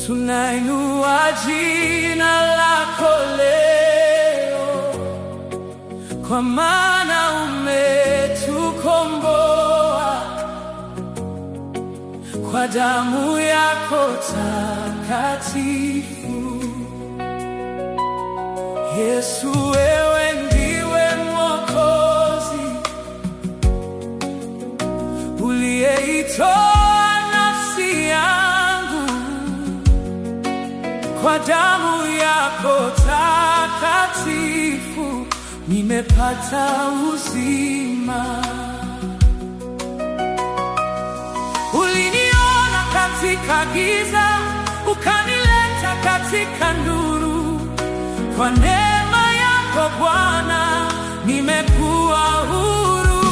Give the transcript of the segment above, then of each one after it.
Tunainua jina lako leo, kwa maana umetukomboa kwa damu yako takatifu. Yesu, wewe ndiwe Mwokozi uliyeitoa nafsi yangu kwa damu yako takatifu. Nimepata uzima. Uliniona katika giza, ukanileta katika nuru. Kwa neema yako Bwana, nimekuwa huru.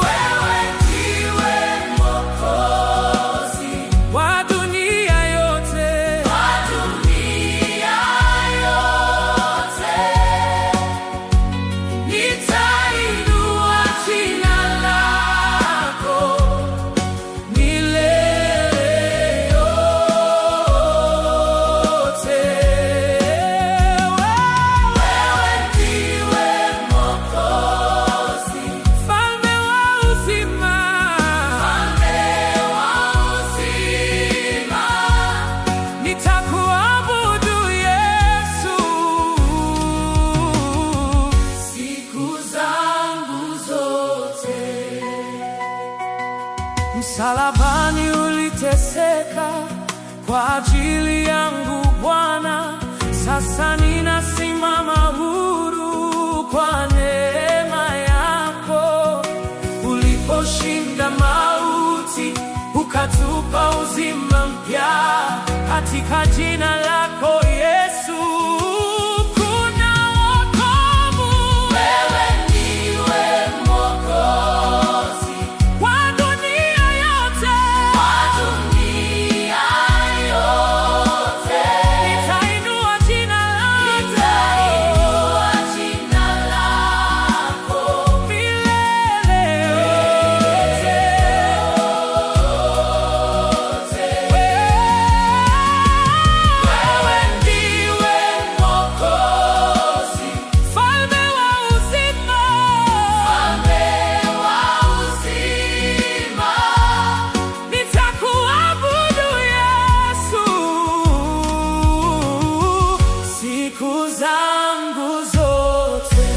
Wewe ndiwe Mwokozi wa dunia yote, wa dunia yote. Nitainua jina lako milele yote. Msalabani uliteseka kwa ajili yangu Bwana. Sasa ninasimama huru kwa neema yako. Uliposhinda mauti, ukatupa uzima mpya. Katika jina lako Yesu kuna wokovu. Wewe ndiwe Mwokozi wa dunia yote, wa dunia yote. Nitainua jina lako milele yote. Wewe ndiwe Mwokozi, Mfalme wa uzima, Mfalme wa uzima. Nitakuabudu Yesu siku zangu zote.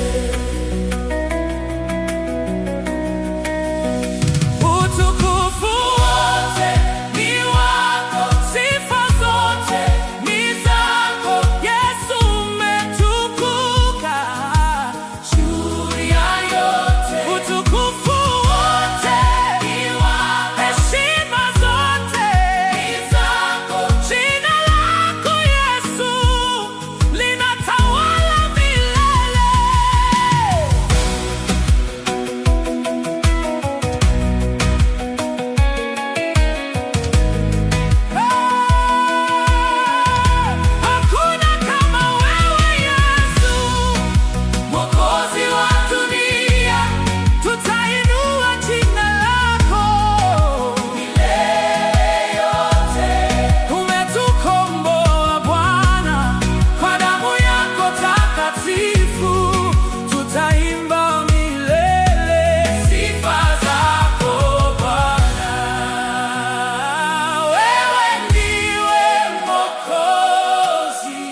Utukufu wote ni wako, sifa zote ni zako. Yesu, umetukuka juu ya yote. Utukufu wote ni wako, heshima zote ni zako. Jina lako Yesu linatawala milele. Hakuna kama wewe Yesu, Mwokozi wa dunia. Tutainua jina lako milele yote. Umetukomboa Bwana kwa damu yako takatifu. Tutaimba milele sifa zako Bwana. Wewe ndiwe Mwokozi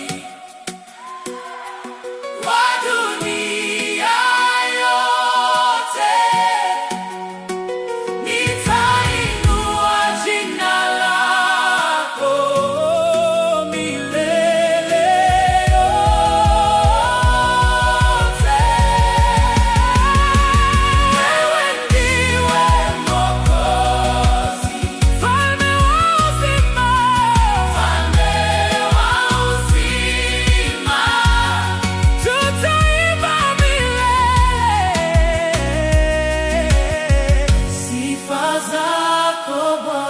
wa dunia yote. Nitainua jina lako milele yote. Wewe ndiwe Mwokozi, Mfalme wa uzima, Mfalme wa uzima. Tutaimba milele sifa zako Bwana.